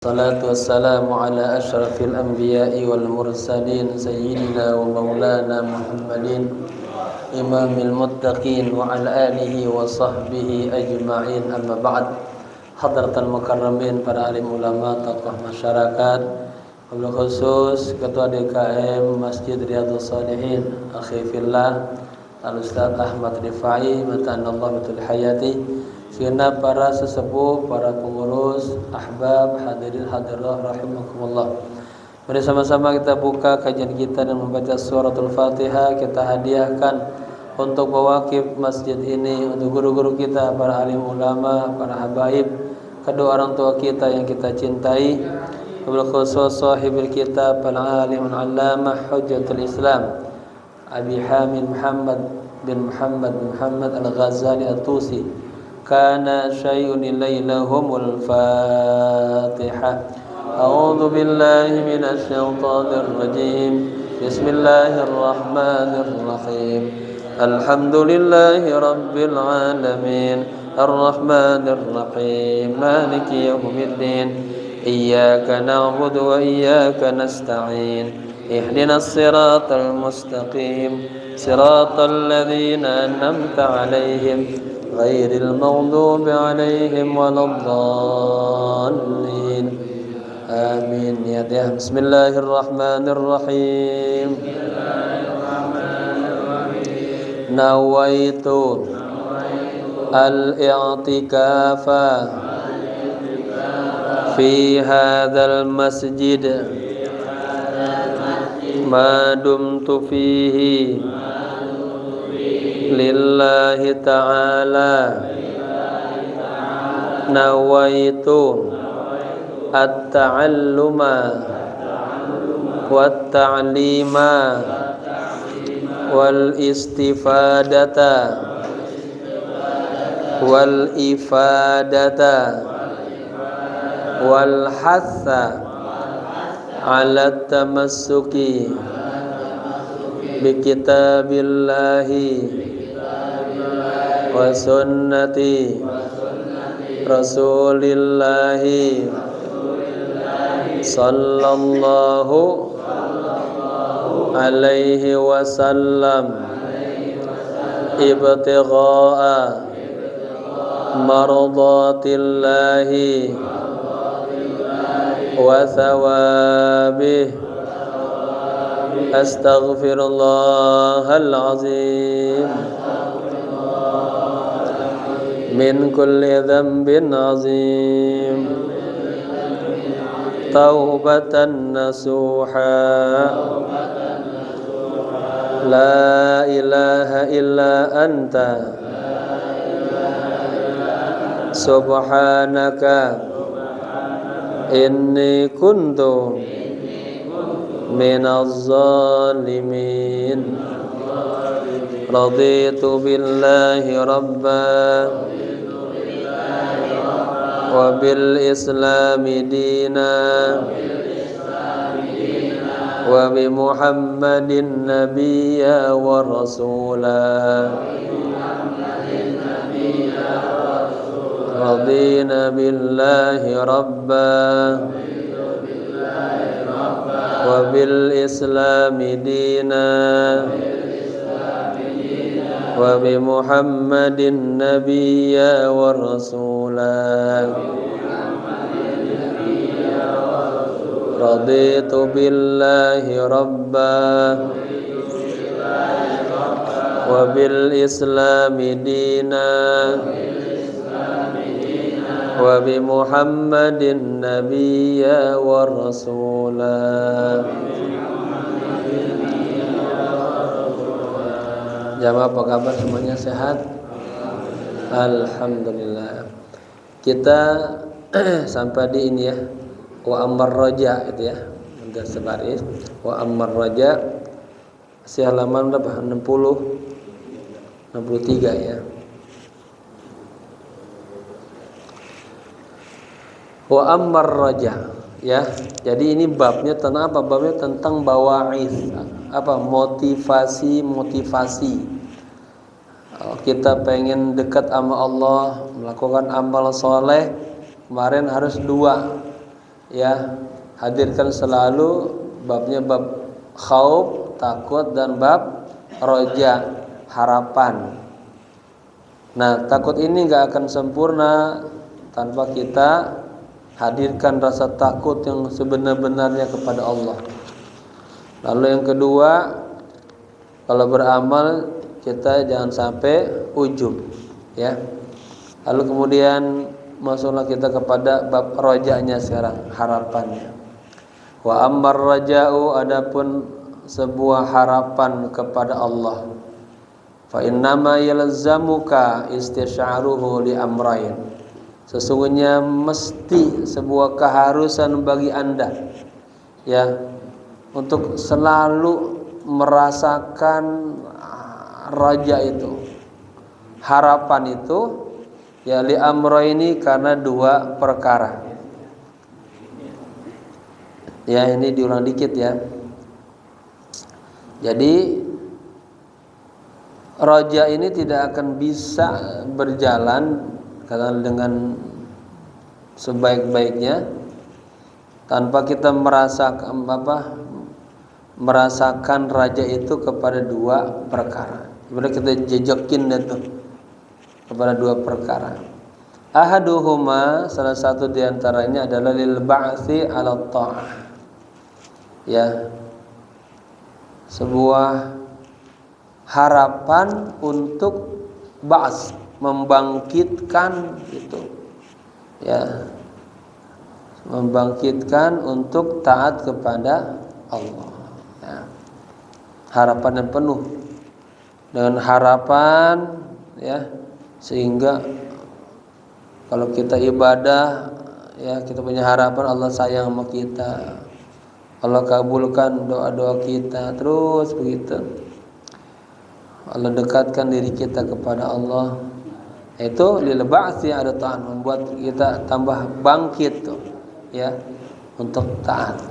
Salatu wassalamu ala ashrafil anbiya'i wal mursalin sayyidina wa maulana Muhammadin imamil muttaqin wa ala alihi wa sahbihi ajma'in, amma ba'd. Hadratal mukarramin, para alim ulama, tokoh masyarakat, wabil khusus Ketua DKM Masjid Riyadhus Shalihin akhi fillah Al-Ustaz Ahmad Rifai mata'anallahu bitul hayati, segenap para sesepuh, para pengurus, ahbab, hadirin hadirah rahimakumullah. Mari sama-sama kita buka kajian kita dan membaca suratul Fatihah. Kita hadiahkan untuk mewakif masjid ini untuk guru-guru kita, para alim ulama, para habaib, kedua orang tua kita yang kita cintai, wabil khusus sahibil kitab al-alim al-allamah hujjatul Islam Abi Hamid Muhammad bin Muhammad al-Ghazali at-Tusi. Kana syai'un ilailahumul Fatihah. A'udzu billahi minasy syaithanir rajim. Bismillahirrahmanirrahim. Alhamdulillahi rabbil alamin. Arrahmanir rahim. Maliki yaumiddin. Iyyaka na'budu wa iyyaka nasta'in. Ihdinas siratal mustaqim. Siratal ladzina an'amta 'alaihim ghairil maghdubi 'alaihim waladdallin. Amin ya Allah. Bismillahirrahmanirrahim. Nawaitu al-i'tikafa fi hadzal masjid ma dumtu fihi lillahi ta'ala. Nawaitu at-ta'alluma wat-ta'lima wal-istifadata wal-ifadata wal-hatha ala tamassuki bi kitabillahi wa sunnati rasulillahi sallallahu alaihi wasallam ibtigha'a mardatillahi wa thawabih. Astaghfirullahal azim min kulli dhanbin azim, taubatan nasuha. La ilaha illa anta subhanaka inni kuntu minaz zalimin. Raditu billahi rabba wa bil islami dina wa bi Muhammadin nabiyya wa rasula. Radina billahi rabba wa bil islami dina wa bi Muhammadin nabiyya wa rasula. Raditu billahi rabba wa bil islami dina wa bi Muhammadin nabiyya wa rasula. Jamaah, apa kabar semuanya? Sehat? Alhamdulillah. Kita sampai di ini ya, wa ammar raja itu ya, udah sebaris. Wa ammar raja masih halaman berapa? 63 ya. Wa ammar raja ya. Jadi ini babnya tentang apa? Babnya tentang bawa'iz, apa? Motivasi. Kita pengen dekat sama Allah, melakukan amal soleh, kemarin harus dua. ya, hadirkan selalu babnya bab khauf, takut, dan bab roja, harapan. Nah, takut ini nggak akan sempurna tanpa kita hadirkan rasa takut yang sebenar-benarnya kepada Allah. Lalu yang kedua, kalau beramal kita jangan sampai ujub, ya. Lalu kemudian masuklah kita kepada bab rojanya sekarang, harapannya. Wa ammar raja'u, adapun sebuah harapan kepada Allah, fa innama yalzamuka istisy'aruhu li amrayn, sesungguhnya mesti sebuah keharusan bagi Anda, ya, untuk selalu merasakan raja itu, harapan itu, ya, li amrayni, karena dua perkara. Ya, ini diulang dikit ya. Jadi raja ini tidak akan bisa berjalan dengan sebaik-baiknya tanpa kita merasakan raja itu kepada dua perkara. Ibarat kita jejekin itu kepada dua perkara. Ahaduhuma, salah satu diantaranya adalah lil ba'thi 'ala ta'ah, ya, sebuah harapan untuk ba'ts, membangkitkan itu, ya, membangkitkan untuk taat kepada Allah, ya. Harapan yang penuh, dengan harapan, ya, sehingga kalau kita ibadah, ya, kita punya harapan Allah sayang sama kita, Allah kabulkan doa-doa kita, terus begitu. Allah dekatkan diri kita kepada Allah. Itu lil ba'thi 'ala ta'at, membuat kita tambah bangkit tuh, ya, untuk taat.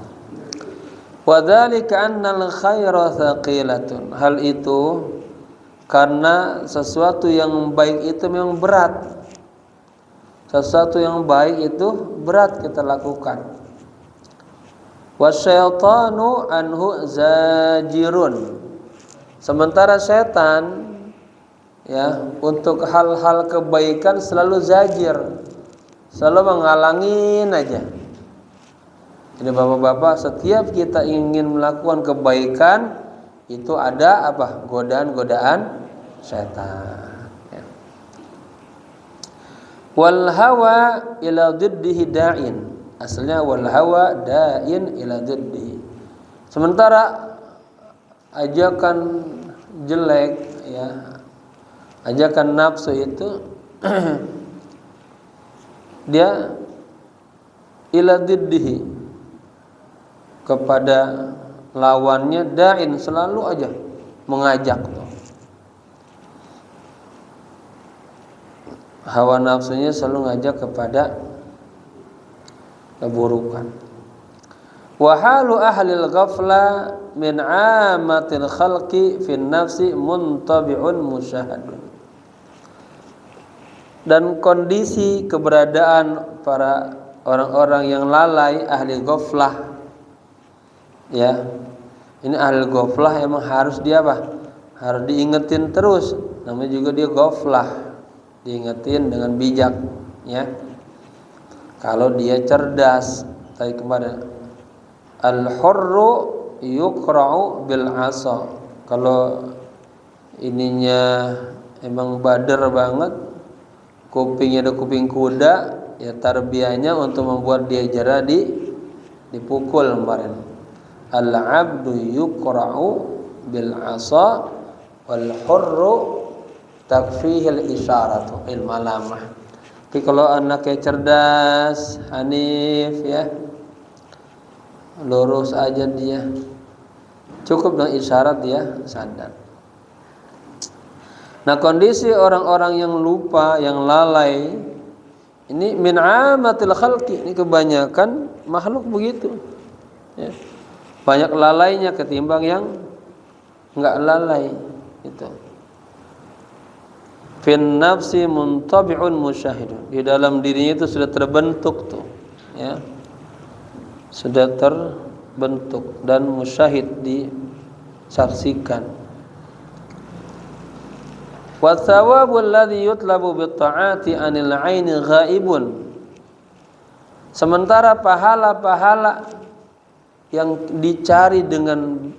Wa dzalika annal khaira thaqilatun, hal itu karena sesuatu yang baik itu memang berat. Sesuatu yang baik itu berat kita lakukan. Wasyaitanu anhu zajirun, sementara setan, ya, untuk hal-hal kebaikan selalu zajir, selalu menghalangin aja. Jadi bapak-bapak, setiap kita ingin melakukan kebaikan itu ada apa? Godaan-godaan setan. Wal hawa ila diddihi da'in, asalnya wal hawa da'in ila diddihi. Sementara ajakan jelek, ya, ajakan nafsu itu dia ila diddihi, kepada lawannya, da'in, selalu aja mengajak tuh. Hawa nafsunya selalu ngajak kepada keburukan. Wa halu ahlil ghafla min 'amatil khalqi fin nafsi muntabi'un musyahadun. Dan kondisi keberadaan para orang-orang yang lalai, ahli ghaflah, ya. Ini ahli ghaflah emang harus dia apa? Harus diingetin terus. Namanya juga dia ghaflah, diingetin dengan bijak, ya. Kalau dia cerdas, tadi kemarin al-hurru yuqra'u bil 'asa. Kalau ininya emang bader banget, kupingnya ada kuping kuda, ya, tarbiyahnya untuk membuat dia jera dipukul kemarin. Al-'abdu yuqra'u bil 'asa wal hurru takfihil isyaratu il malamah. Tapi kalau anaknya cerdas, hanif, ya, lurus aja dia, cukup dengan isyarat dia sadar. Nah, kondisi orang-orang yang lupa, yang lalai, ini min amatil khalqi, ini kebanyakan makhluk begitu, ya. Banyak lalainya ketimbang yang enggak lalai itu. Fin nafsi muntabi'un musyahidun, di dalam dirinya itu sudah terbentuk tuh, ya, sudah terbentuk dan musyahid disaksikan. Wa thawabul ladzi yutlabu bit ta'ati 'anil 'aini ghaibun. Sementara pahala-pahala yang dicari dengan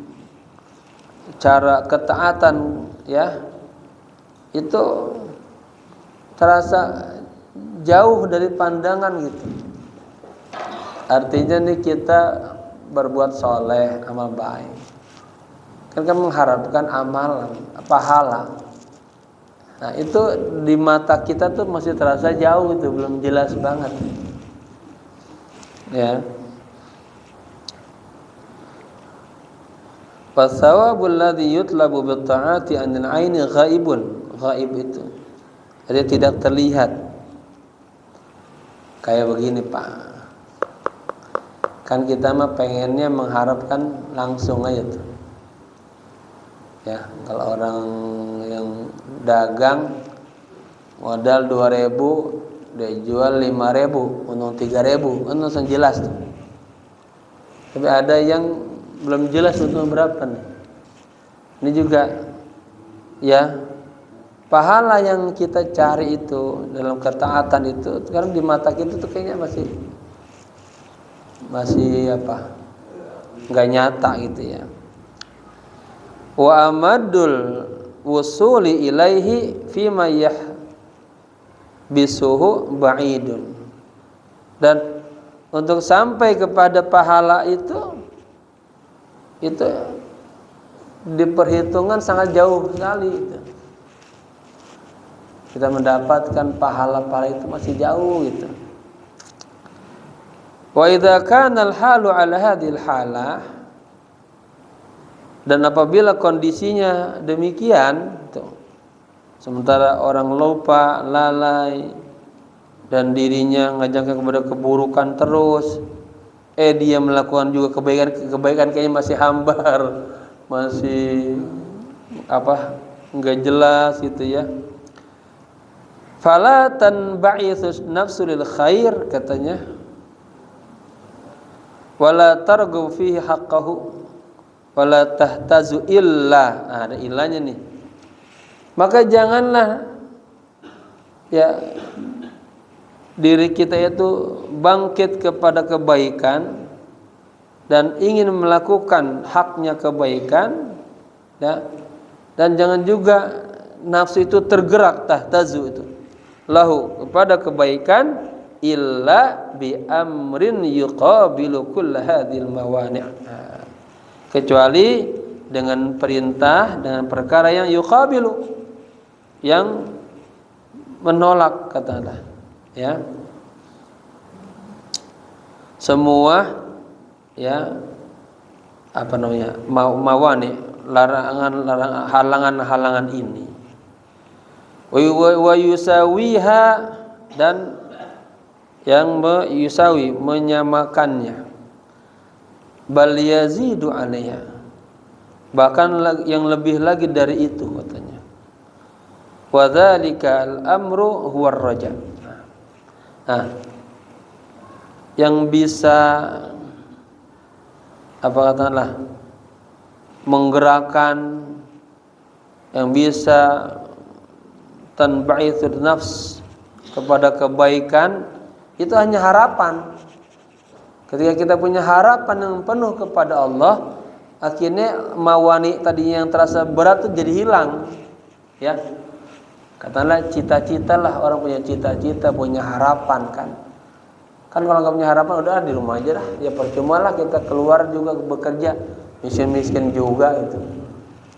cara ketaatan ya itu terasa jauh dari pandangan gitu. Artinya nih kita berbuat soleh, amal baik, kan mengharapkan amalan, pahala. Nah itu di mata kita tuh masih terasa jauh, itu belum jelas banget ya. Fasawabul ladzi yutlabu bit ta'ati 'anil 'aini ghaibun. Ghaib itu dia tidak terlihat. Kayak begini Pak, kan kita mah pengennya mengharapkan langsung aja tuh ya. Kalau orang yang dagang modal 2.000 dia jual 5.000 untung 3.000 kan langsung jelas tuh. Tapi ada yang belum jelas untung berapa nih. Ini juga ya, pahala yang kita cari itu dalam ketaatan itu sekarang di mata kita tuh kayaknya masih apa, nggak nyata gitu ya. Wa amadul wusuli ilaihi fima yahbisuhu ba'idun. Dan untuk sampai kepada pahala itu diperhitungkan sangat jauh sekali gitu. Kita mendapatkan pahala-pahala itu masih jauh gitu. Wa idza kana al-halu 'ala hadhil halah, dan apabila kondisinya demikian tuh, sementara orang lupa, lalai dan dirinya ngajakkan kepada keburukan terus, dia melakukan juga kebaikan kayaknya masih hambar, masih apa, enggak jelas gitu ya. Fala tanba'ithu nafsu lil khair katanya, wala targhu fihi haqqahu wala tahtazu illa. Ada ilahnya nih. Maka janganlah ya diri kita itu bangkit kepada kebaikan dan ingin melakukan haknya kebaikan ya. Dan jangan juga nafsu itu tergerak, tahtazu itu lahu, kepada kebaikan, illa bi amrin yuqabilu kull hadhil mawani', kecuali dengan perintah, dengan perkara yang yuqabilu, yang menolak, katakanlah ya, semua ya apa namanya mawani, larangan, halangan ini, wa yusawiha, dan yang yusawi, menyamakannya, bal yazidu 'alaiha, bahkan yang lebih lagi dari itu katanya. Wa dzalika al-amru huwa ar-raja. Nah, yang bisa apa katakanlah menggerakkan, yang bisa tanba'ithun nafs kepada kebaikan, itu hanya harapan. Ketika kita punya harapan yang penuh kepada Allah, akhirnya mawani tadi yang terasa berat itu jadi hilang ya. Katakanlah cita-cita lah, orang punya cita-cita, punya harapan kan kalau nggak punya harapan udah di rumah aja lah ya, percuma lah kita keluar juga bekerja, miskin juga itu.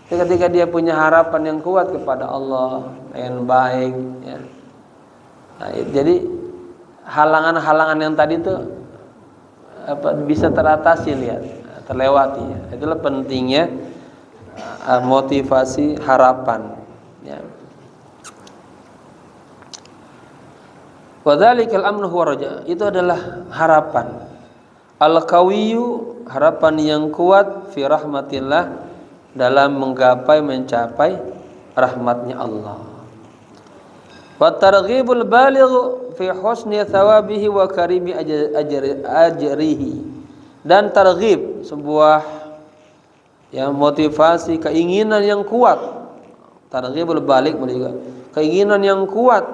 Tapi ketika dia punya harapan yang kuat kepada Allah yang baik ya, nah, jadi halangan-halangan yang tadi itu bisa teratasi, lihat, terlewati ya. Itulah pentingnya motivasi harapan ya. Wadzalikal amnu huwa raja, itu adalah harapan. Al-qawiyyu, harapan yang kuat, fi rahmatillah, dalam mencapai rahmatnya Allah. Wa targhibul baligh fi husni thawabihi wa karimi ajrihi, Dan targhib, sebuah motivasi, keinginan yang kuat. Targhibul balik juga keinginan yang kuat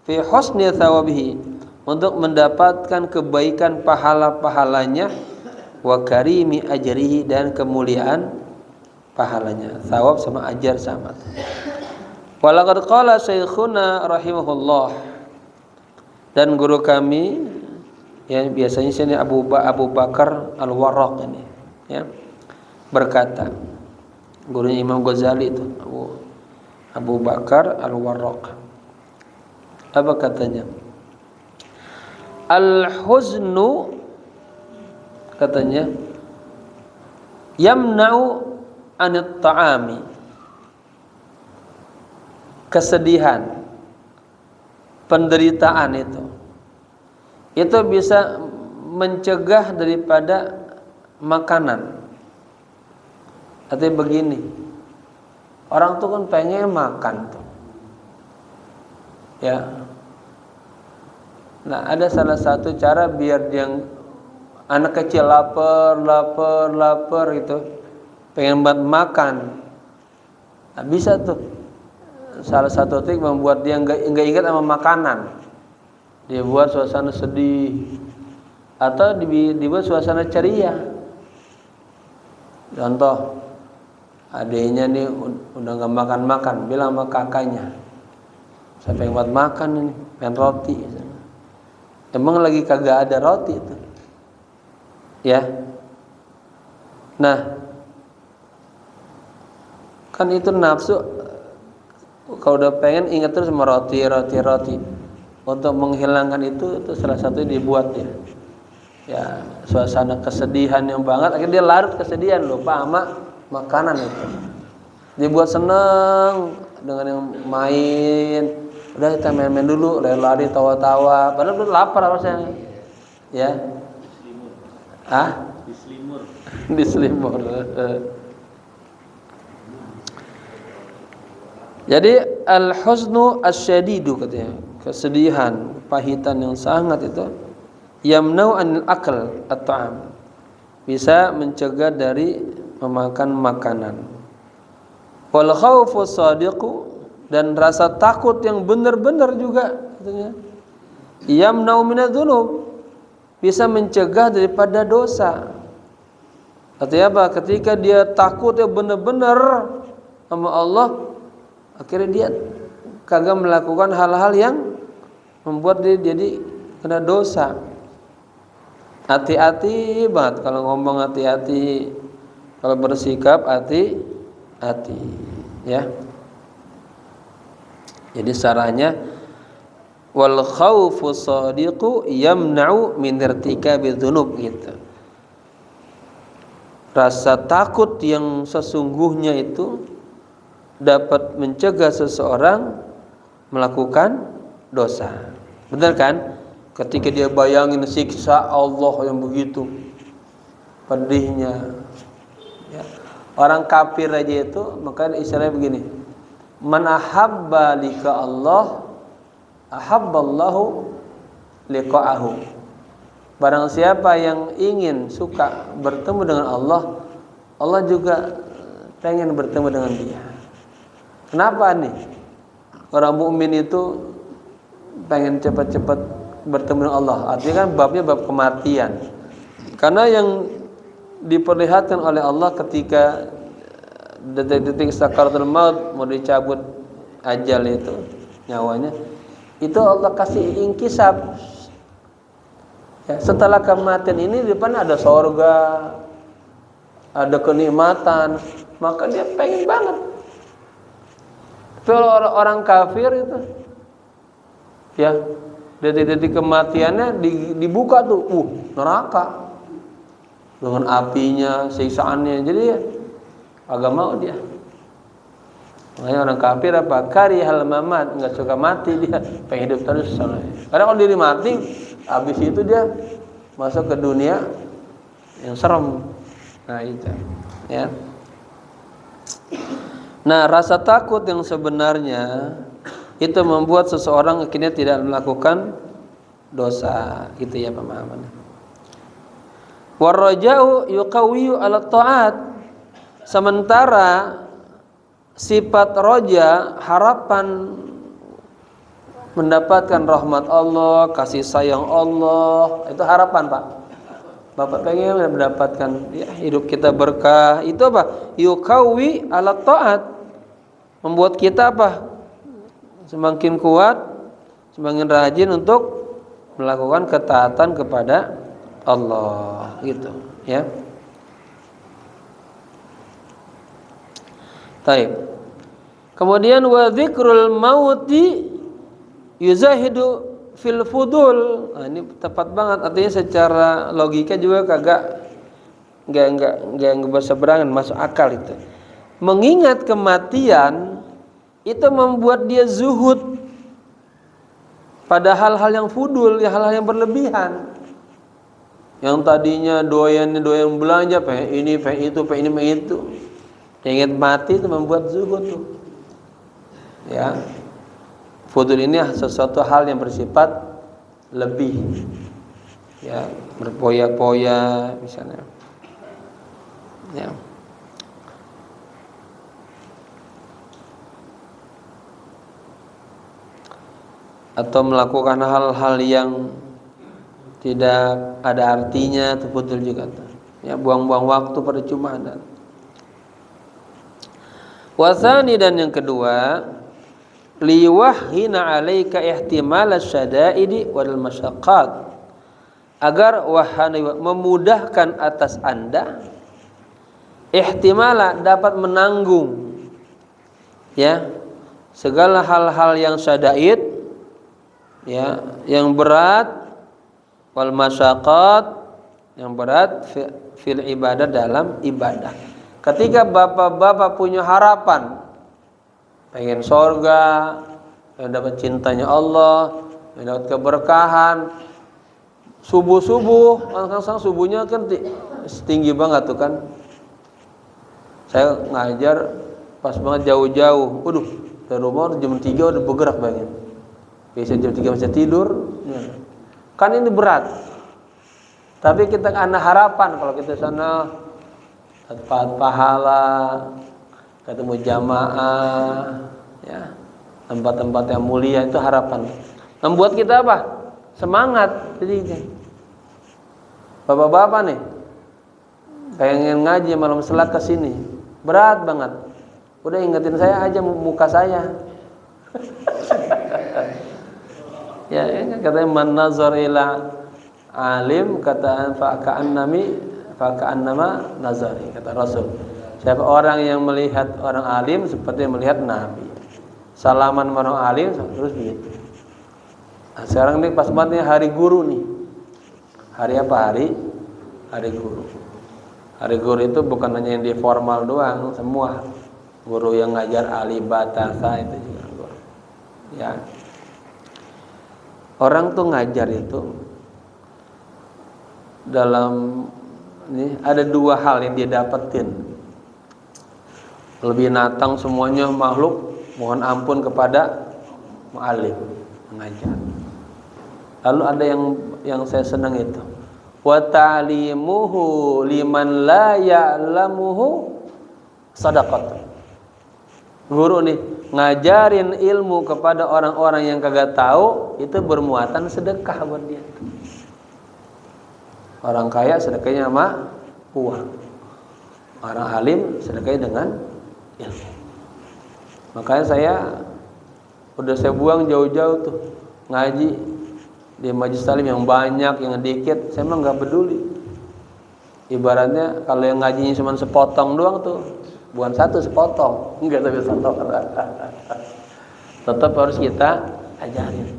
fi husni thawabihi, untuk mendapatkan kebaikan pahala-pahalanya, wa karimi ajrihi, dan kemuliaan pahalanya. Thawab sama ajar sama. Walaqad qala syekhuna rahimahullah, dan guru kami biasanya sini Abu Bakar Al-Warraq ini berkata, gurunya Imam Ghazali itu Abu Bakar Al-Warraq. Apa katanya? Al-huznu, katanya, yamna'u anit ta'ami, kesedihan, penderitaan itu bisa mencegah daripada makanan. Artinya begini, orang tuh kan pengen makan tuh, ya. Nah, ada salah satu cara biar yang anak kecil lapar gitu, pengen banget makan. Nah, bisa tuh. Salah satu trik membuat dia enggak ingat sama makanan. Dia buat suasana sedih atau dibuat suasana ceria. Contoh, adiknya nih udah enggak makan-makan, bilang sama kakaknya, saya pengen buat makan ini, pengen roti. Emang lagi kagak ada roti itu, ya. Nah, kan itu nafsu. Kalau udah pengen ingat terus sama roti. Untuk menghilangkan itu salah satu dibuat ya suasana kesedihan yang banget, akhirnya dia larut kesedihan, lupa sama makanan itu. Dibuat seneng dengan yang main. Udah kita main-main dulu, lari tawa-tawa, padahal udah lapar harusnya. Ya. Diselimur. Jadi al-huznu asyadidu, katanya, kesedihan, pahitan yang sangat itu, yamna'u anil akal at-ta'am, bisa mencegah dari memakan makanan. Wal khaufu shadiqu, dan rasa takut yang benar-benar juga, katanya, yamna'u minadz-dzunub, bisa mencegah daripada dosa. Artinya apa? Ketika dia takut ya benar-benar sama Allah, akhirnya dia kagak melakukan hal-hal yang membuat dia jadi kena dosa. Hati-hati banget kalau ngomong, hati-hati kalau bersikap, hati-hati, ya. Jadi caranya, wal khaufu shadiqu yamna'u min irtikabi dzunub, gitu. Rasa takut yang sesungguhnya itu dapat mencegah seseorang melakukan dosa. Benar kan? Ketika dia bayangin siksa Allah yang begitu pedihnya, ya. Orang kafir aja itu, maka istilahnya begini, man ahabba lika Allah ahabballahu liqa'ahu. Barang siapa yang ingin suka bertemu dengan Allah, Allah juga pengen bertemu dengan dia. Kenapa nih? Orang mukmin itu pengen cepat-cepat bertemu dengan Allah. Artinya kan babnya bab kematian. Karena yang diperlihatkan oleh Allah ketika detik-detik sakaratul maut, mau dicabut ajal itu, nyawanya, itu Allah kasih inkisab. Ya, setelah kematian ini di depan ada surga, ada kenikmatan, maka dia pengen banget. Kalau orang kafir itu, ya, detik-detik kematiannya dibuka tuh, neraka dengan apinya, siksaannya, jadi ya agak mau dia. Makanya orang kafir apa? Karihal mamat, nggak suka mati dia, pengen hidup terus soalnya. Karena kalau diri mati, habis itu dia masuk ke dunia yang serem. Nah itu, ya. Nah, rasa takut yang sebenarnya itu membuat seseorang akhirnya tidak melakukan dosa, gitu ya pemahamannya. Warraja'u yuqawwiyu 'ala ta'at. Sementara sifat roja, harapan mendapatkan rahmat Allah, kasih sayang Allah, itu harapan, Pak. Bapak pengen mendapatkan ya, hidup kita berkah. Itu apa? Yuqawwi 'ala ta'at. Membuat kita apa? Semakin kuat, semakin rajin untuk melakukan ketaatan kepada Allah, gitu, ya. Taib. Kemudian wa dzikrul mauti yuzahidu fil fudul. Nah, ini tepat banget, artinya secara logika juga enggak berseberangan, masuk akal itu. Mengingat kematian itu membuat dia zuhud pada hal-hal yang fudul, hal-hal yang berlebihan. Yang tadinya doyan belanja, pengen ini, pengen itu, pengen ini, pengen itu. Ingat mati itu membuat zuhud tuh. Ya. Fudul ini sesuatu hal yang bersifat lebih. Ya, berpoya-poya misalnya. Ya. Atau melakukan hal-hal yang tidak ada artinya, itu fudul juga tuh. Ya, buang-buang waktu percuma. Wasani, dan yang kedua, liwahhina 'alaika ihtimal asy-syada'idi wal masyaqqat, agar wahana memudahkan atas Anda ihtimala, dapat menanggung ya segala hal-hal yang syada'id, ya, yang berat, wal masyaqqat, yang berat fil ibadah, dalam ibadah. Ketika bapak-bapak punya harapan pengen surga, pengen dapat cintanya Allah, pengen dapat keberkahan, subuh-subuh, kadang-kadang subuhnya kan tinggi banget tuh kan. Saya ngajar pas banget jauh-jauh, waduh, dari rumah jam 3 udah bergerak banget. Biasa jam 3 masih tidur, ya. Kan ini berat. Tapi kita ada harapan kalau kita sana dapat pahala, ketemu jamaah, ya, tempat-tempat yang mulia, itu harapan. Membuat kita apa? Semangat. Jadi bapak-bapak nih pengen ngaji malam selat ke sini, berat banget. Udah ingetin saya aja muka saya. Ya, katanya man nazar ila alim, kata faka'annama nazari, kata Rasul. Siapa orang yang melihat orang alim seperti melihat Nabi. Salaman orang alim terus begitu. Nah, sekarang nih pas banget hari guru nih. Hari apa? Hari guru. Hari guru itu bukan hanya yang di formal doang, semua. Guru yang ngajar ali batasa itu juga guru. Ya. Orang tuh ngajar itu dalam ini ada dua hal yang dia dapetin. Lebih natang semuanya makhluk mohon ampun kepada mu'alim, mengajar. Lalu ada yang saya senang itu, wa ta'limuhu liman la ya'lamuhu sadaqah. Guru nih ngajarin ilmu kepada orang-orang yang kagak tahu, itu bermuatan sedekah buat dia. Orang kaya sedekahnya sama uang, orang alim sedekahnya dengan ilmu. Makanya saya buang jauh-jauh tuh ngaji di majelis taklim yang banyak, yang dikit, saya mah nggak peduli. Ibaratnya kalau yang ngajinya cuma sepotong doang tuh, bukan satu, sepotong, enggak sampai satu. Tetap harus kita ajarin.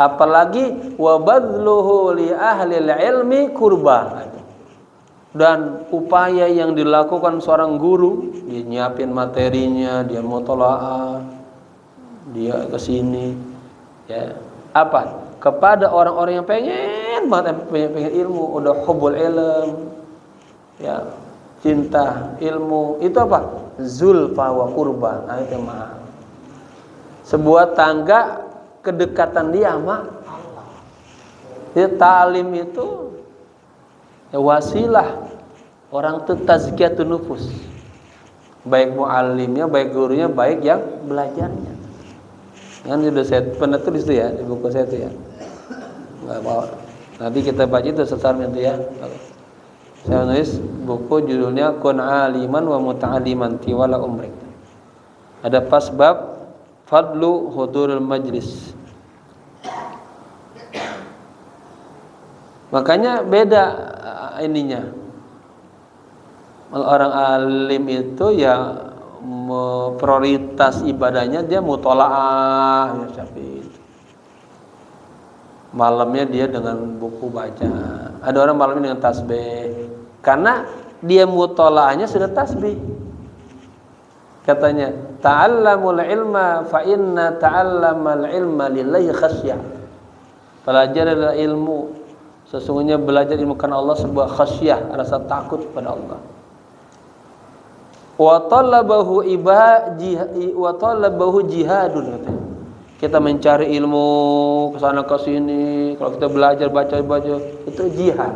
Apalagi wabadluhu li ahli ilmi kurba. Dan upaya yang dilakukan seorang guru, dia nyiapin materinya, dia mutola'ah, dia kesini, ya, apa? Kepada orang-orang yang pengen banget, pengen ilmu, udah hubul ilm, ya, cinta ilmu, itu apa? Zulfa wa kurba. Nah, itu mah sebuah tangga kedekatan dia sama Allah. Dia ta'lim itu Ya, wasilah orang itu tazkiyatun nufus. Baik muallimnya, baik gurunya, baik yang belajarnya. Kan sudah saya pernah tulis itu ya di buku saya itu ya. Enggak mau. Nanti kita baca itu secara itu ya. Saya nulis buku judulnya Kun aliman wa muta'aliman tiwala umrik. Ada pas bab fadlu hudurul majlis. Makanya beda ininya. Orang alim itu ya prioritas ibadahnya dia mutolaah ya Syafi'i. Malamnya dia dengan buku baca. Ada orang malamnya dengan tasbih. Karena dia mutolaahnya sudah tasbih. Katanya, ta'allamul ilma fa inna ta'allamal ilma lillahi khasyah. Pelajarilah ilmu. Sesungguhnya belajar ilmu karena Allah sebuah khasyah, rasa takut kepada Allah. Wa talabahu jihadun katanya. Kita mencari ilmu ke sana ke sini, kalau kita belajar baca itu jihad.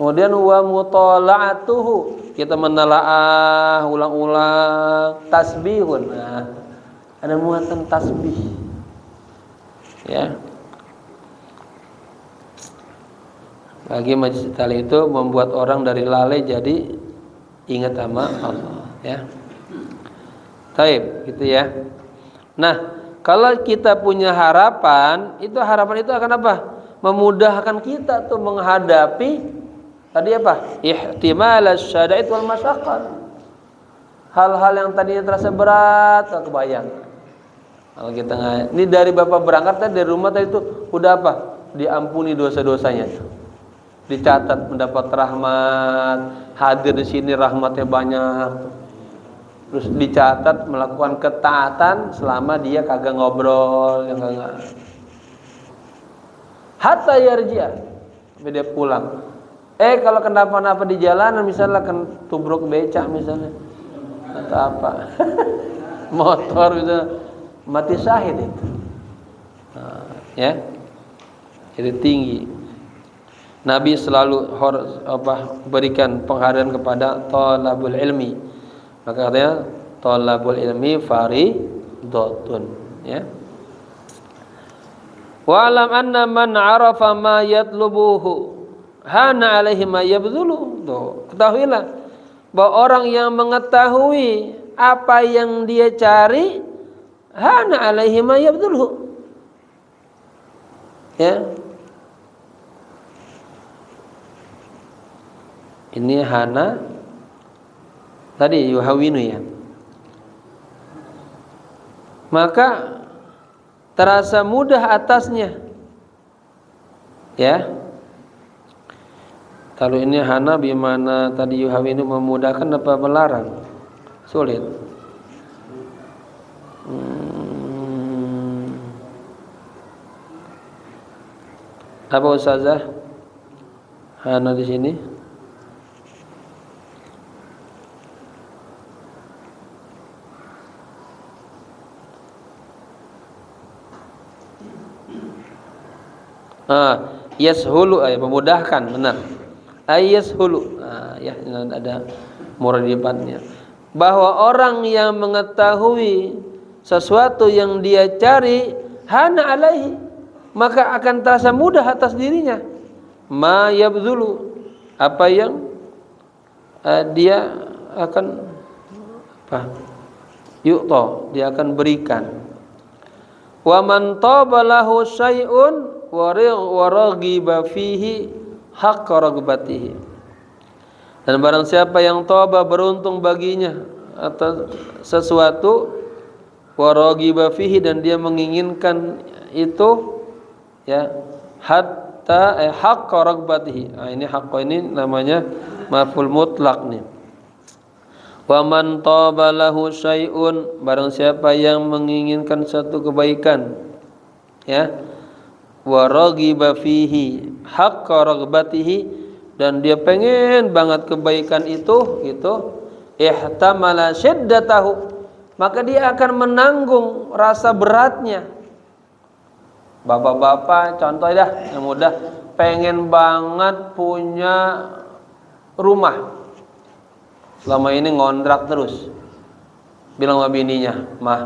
Kemudian wa mutala'atuhu, kita menelaah ulang-ulang, tasbihun. Nah, ada muatan tasbih. Ya. Bagi majlis tali itu membuat orang dari lalai jadi ingat sama Allah, ya. Taib, gitu ya. Nah, kalau kita punya harapan itu akan apa? Memudahkan kita tuh menghadapi tadi apa? Ihtimal asyada'id wal masyaqqat. Hal-hal yang tadinya terasa berat, tak kebayang. Kalau kita ini dari bapak berangkat tadi dari rumah tadi itu udah apa? Diampuni dosa-dosanya tuh. Dicatat mendapat rahmat, hadir di sini rahmatnya banyak. Terus dicatat melakukan ketaatan selama dia kagak ngobrol, yang kagak. Hatta yarji'a, sampai dia pulang. Kalau kenapa-napa di jalanan misalnya tubruk becak misalnya atau apa, motor misalnya, mati syahid itu. Nah, ya, jadi tinggi. Nabi selalu berikan penghargaan kepada thalabul ilmi. Maka katanya thalabul ilmi faridatun, ya. Wa alam anna man 'arafa ma yatlubuhu hana 'alaihi ma yabdhulu. Ketahuilah bahwa orang yang mengetahui apa yang dia cari hana 'alaihi ma yabdhulu. Ya. Ini hana tadi yuhawinu ya. Maka terasa mudah atasnya. Ya. Kalau ini hana bimana tadi yuhawinu memudahkan apa melarang? Sulit. Apa ustazah? Hana di sini? Yashulu memudahkan, benar. Yashulu. Ya, ada muradibatnya. Bahwa orang yang mengetahui sesuatu yang dia cari hana alaihi, maka akan terasa mudah atas dirinya. Ma yabdhulu, apa yang dia akan yu'ta, dia akan berikan. Wa man tabalahu syai'un wa raghiba fihi haqqa ragbatihi. Dan barang siapa yang taubat beruntung baginya atas sesuatu wa raghiba fihi, dan dia menginginkan itu, ya, hatta haqqa ragbatihi. Ini haqqa ini namanya maf'ul mutlaq nih. Wa man tabalahu syai'un, barang siapa yang menginginkan satu kebaikan, ya, wa raghiba fihi haqqa ragbatihi, dan dia pengen banget kebaikan itu ihtamala syiddatahu, maka dia akan menanggung rasa beratnya. Bapak-bapak contoh dah yang mudah, pengen banget punya rumah. Selama ini ngontrak terus. Bilang sama bininya, "Mah,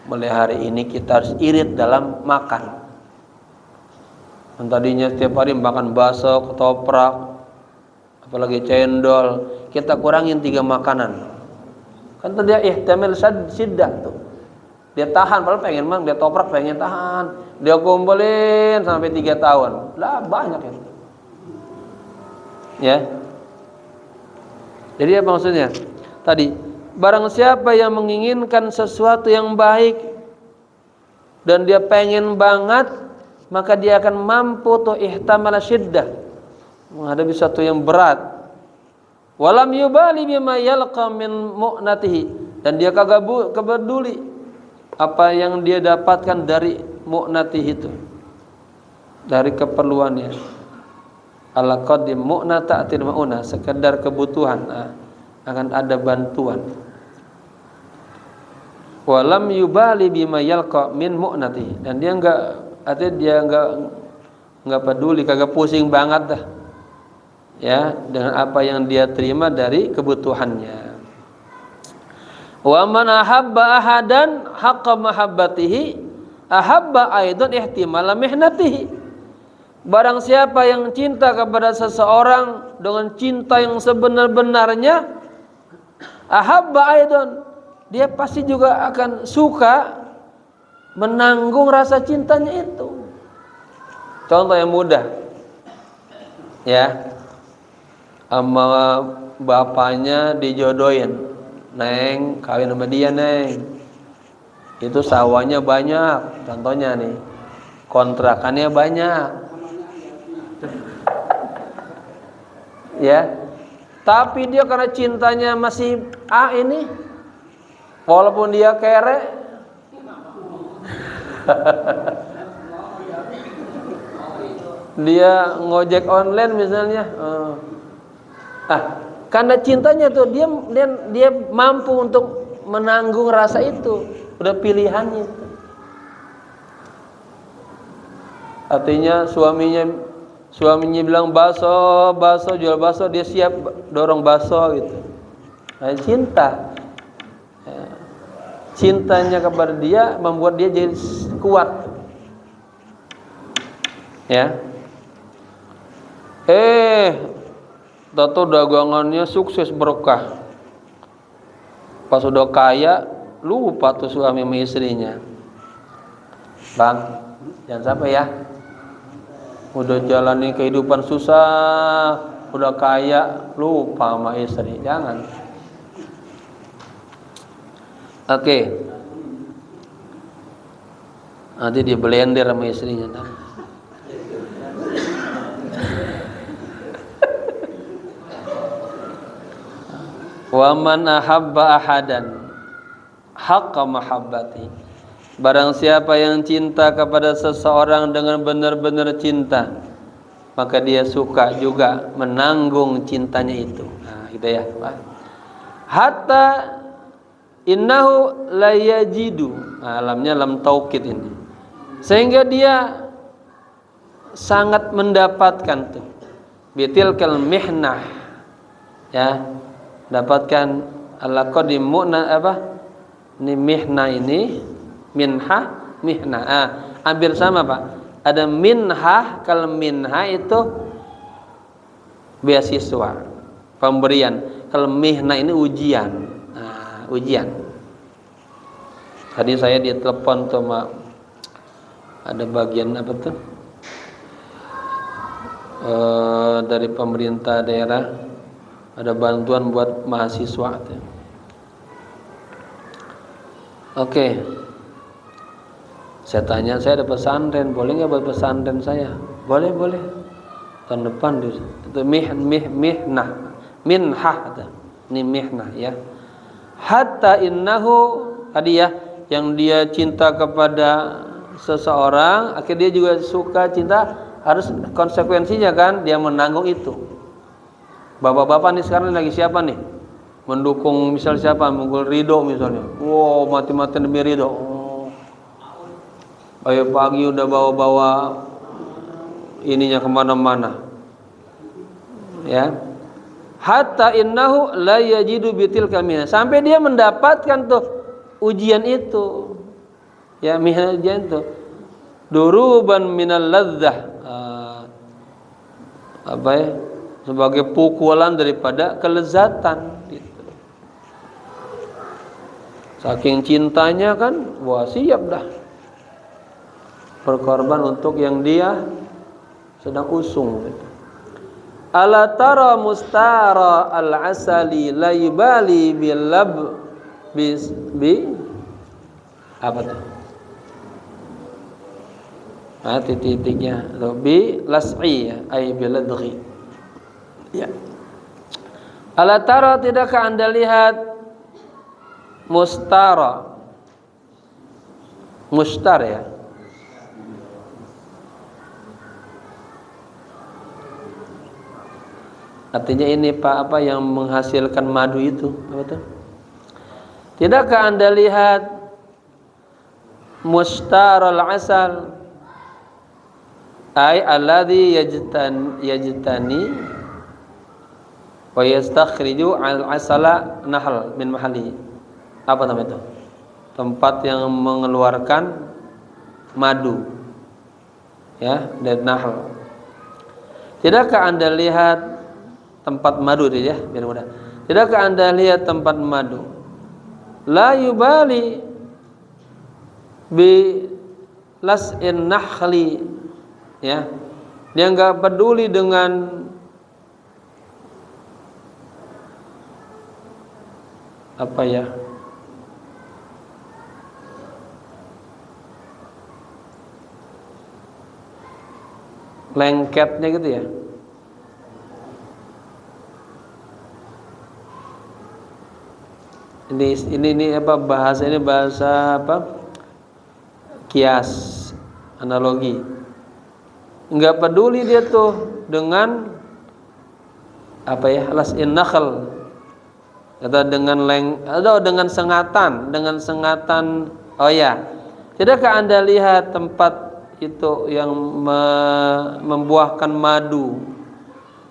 mulai hari ini kita harus irit dalam makan." Dan tadinya setiap hari makan bakso, ketoprak, apalagi cendol, kita kurangin 3 makanan. Kan tadi ihtimal syiddah tuh. Dia tahan, padahal pengen mang, dia toprak pengen tahan. Dia kumpulin sampai 3 tahun. Lah banyak ya. Ya. Jadi apa maksudnya? Tadi, barang siapa yang menginginkan sesuatu yang baik dan dia pengen banget, maka dia akan mampu tuh ihtamal syiddah, menghadapi sesuatu yang berat. Walam yubali bima yalqa min mu'natihi, dan dia kagak peduli apa yang dia dapatkan dari mu'natihi itu, dari keperluannya. Ala qadim mu'na ta'til ma'una, sekedar kebutuhan akan ada bantuan. Walam yubali bima yalqa min mu'natihi, dan dia enggak peduli, kagak pusing banget dah ya dengan apa yang dia terima dari kebutuhannya. Wa man ahabba ahadan haqqa mahabbatihi ahabba aidan ihtimala mihnatihi. Barang siapa yang cinta kepada seseorang dengan cinta yang sebenar-benarnya, ahabba aidan, dia pasti juga akan suka menanggung rasa cintanya itu. Contoh yang mudah, ya, sama bapaknya dijodohin, "Neng, kawin sama dia, Neng." Itu sawahnya banyak, contohnya nih, kontrakannya banyak, ya. Tapi dia karena cintanya masih ini, walaupun dia kere, dia ngojek online misalnya, karena cintanya tuh dia mampu untuk menanggung rasa itu, udah pilihannya. Artinya suaminya bilang bakso, jual bakso, dia siap dorong bakso gitu. Nah, cinta. Cintanya kepada dia membuat dia jadi kuat. Ya. Tato dagangannya sukses berkah. Pas udah kaya, lupa tuh suami sama istrinya. Bang, jangan sampai ya. Udah jalani kehidupan susah, udah kaya, lupa sama istri. Jangan. Oke. Nanti dia blender sama istrinya. Wa man ahabba ahadan haqqa mahabbati, barang siapa yang cinta kepada seseorang dengan benar-benar cinta, maka dia suka juga menanggung cintanya itu. Nah, gitu ya. Hatta innahu la yajidu, alamnya lam taukid ini, sehingga dia sangat mendapatkan tuh bitilkal mihnah, ya, dapatkan ala qadim mu'na ini mihna, ini minha hampir sama Pak. Ada minha, kalau minha itu beasiswa, pemberian. Kalau mihna ini ujian. Nah, ujian. Tadi saya ditelepon tuh ada bagian apa tuh dari pemerintah daerah, ada bantuan buat mahasiswa. Oke. Saya tanya, saya ada pesantren, boleh nggak buat pesantren saya? Boleh. Tahun depan itu mihnah, minhah, ini mihnah ya. Hatta innahu, tadi ya, yang dia cinta kepada seseorang, akhirnya dia juga suka cinta, harus konsekuensinya kan, dia menanggung itu. Bapak-bapak nih sekarang lagi siapa nih? Mendukung misal siapa? Mendukung Ridho misalnya. Wow, mati-mati demi Ridho. Ayo pagi udah bawa-bawa ininya kemana-mana, ya. Hatta innahu la yajidu bitil kamina, sampai dia mendapatkan tuh ujian itu, ya, ujian itu duruban minal ladzah, apa ya, sebagai pukulan daripada kelezatan gitu. Saking cintanya kan, wah siap dah berkorban untuk yang dia sedang usung gitu. Ala tara mustara al-asali la yubali bil lab bi apa tuh? Nah, titiknya bi las'i ya, ay biladghi. Ya. Ala tara, tidakkah Anda lihat mustara, mustar ya, artinya ini Pak, apa yang menghasilkan madu itu, apa tuh? Tidakkah Anda lihat mustaral asal, ay alladhi yajtani wa yastakhriju al-asala nahl min mahalli. Apa namanya itu? Tempat yang mengeluarkan madu, ya, dari nahl. Tidakkah Anda lihat tempat madu itu, ya, biar mudah. Tidakkah Anda lihat tempat madu? La yubali bi las'in nakhli, ya. Dia enggak peduli dengan apa ya? Lengketnya gitu ya. Ini apa bahasa ini, bahasa apa? Kias, analogi. Enggak peduli dia tuh dengan apa ya? Las'in nakhl. Atau dengan sengatan, oh ya. Tidakkah Anda lihat tempat itu yang membuahkan madu?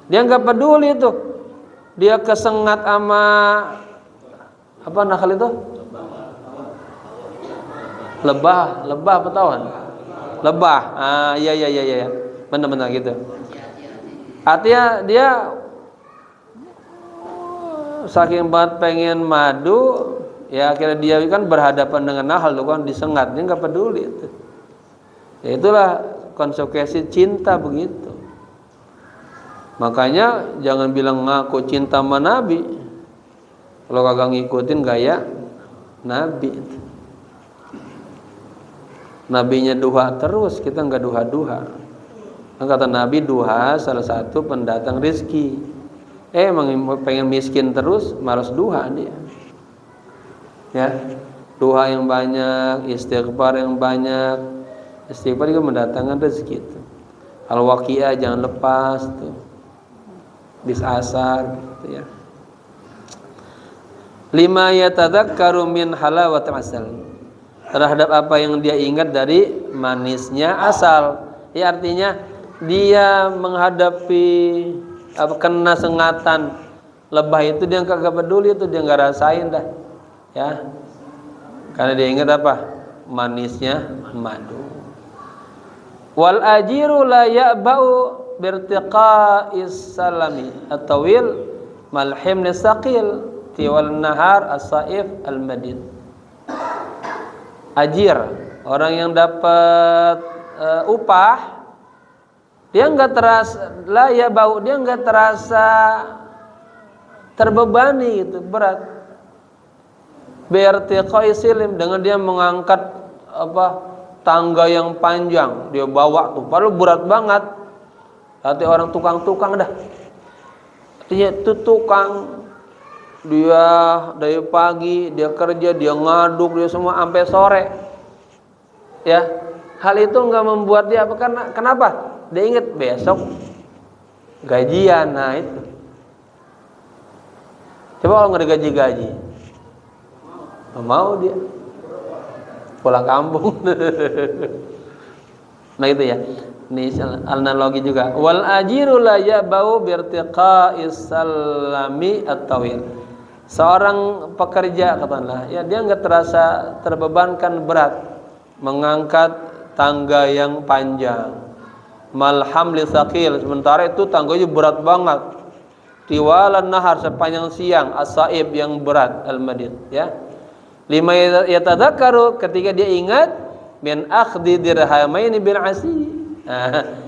Dia enggak peduli itu. Dia kesengat sama apa nakal itu? Lebah apa tauan? Lebah. Iya. Benar gitu. Artinya dia saking banget pengen madu, ya akhirnya dia kan berhadapan dengan nahal tuh kan, disengat, dia nggak peduli itu. Ya itulah konsekuensi cinta begitu. Makanya jangan bilang ngaku cinta sama Nabi kalau kagak ngikutin gaya Nabi. Nabinya duha terus, kita nggak duha-duha. Kata Nabi, duha salah satu pendatang rezeki. Emang pengen miskin terus, malas duha dia. Ya, duha yang banyak, istighfar yang banyak. Istighfar juga mendatangkan rezeki itu. Al-Waqiah jangan lepas tuh. Bis asar gitu ya. Lima yatadzakkaru min halawati asal. Terhadap apa yang dia ingat dari manisnya asal. Ya artinya dia menghadapi kena sengatan lebah itu, dia kagak peduli itu, dia nggak rasain dah, ya, karena dia ingat apa? Manisnya madu. Wal ajiru la ya'ba'u birtiqa'is salami at-tawil malhim nisaqil tiwal nahar as-saif al-madid. Ajir, orang yang dapat upah, dia nggak terasa lah ya bau, dia nggak terasa terbebani gitu, berat. Bertiqai silim, dengan dia mengangkat apa tangga yang panjang, dia bawa tuh, padahal berat banget. Hati orang tukang-tukang dah. Artinya itu tukang, dia dari pagi dia kerja, dia ngaduk, dia semua sampai sore. Ya, hal itu nggak membuat dia apa? Karena kenapa? Dia ingat besok gajian. Nah itu. Coba kalau nggak digaji-gaji, mau dia pulang kampung. Nah itu ya. Ini analogi juga. Wal ajiru la ya'bau birtiqa'is salami at-tawil. Seorang pekerja katakanlah, ya dia enggak terasa terbebankan berat mengangkat tangga yang panjang. Malham li thaqil, sementara itu tangganya berat banget. Tiwalan nahar, sepanjang siang, as-saib yang berat, al-madid, ya. Lima yatadzakaru, ketika dia ingat min akhdi dirhamaini bil asi.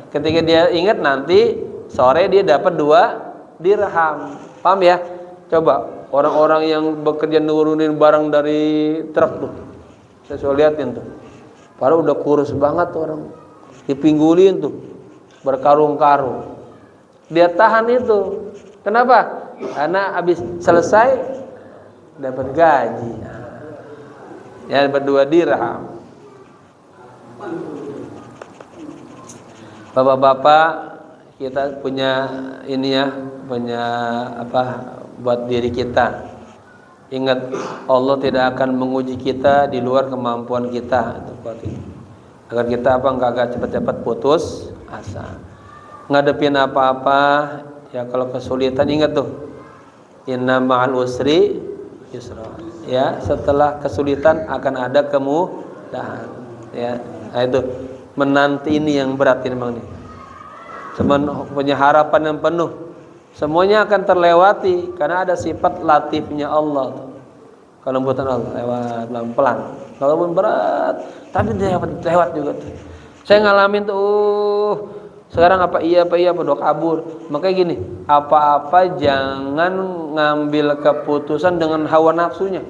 Ketika dia ingat nanti sore dia dapat 2 dirham. Paham ya? Coba orang-orang yang bekerja nurunin barang dari truk tuh. Saya liatin tuh. Padahal udah kurus banget tuh orang. Dipinggulin tuh berkarung-karung. Dia tahan itu. Kenapa? Karena habis selesai dapat gaji. Ya, dapat 2 dirham. Bapak-bapak, kita punya ini ya, punya apa buat diri kita. Ingat, Allah tidak akan menguji kita di luar kemampuan kita. Agar kita enggak cepat-cepat putus asa. Ngadepin apa-apa, ya kalau kesulitan ingat tuh, inna ma'al usri yusra. Ya, setelah kesulitan akan ada kemudahan. Ya, nah itu menanti ini yang berat ini Bang nih. Punya harapan yang penuh. Semuanya akan terlewati karena ada sifat latifnya Allah. Kelembutan Allah lewat pelan-pelan. Walaupun berat, tapi lewat juga tuh. Saya ngalamin tuh. Sekarang apa iya udah kabur. Makanya gini, apa-apa jangan ngambil keputusan dengan hawa nafsunya.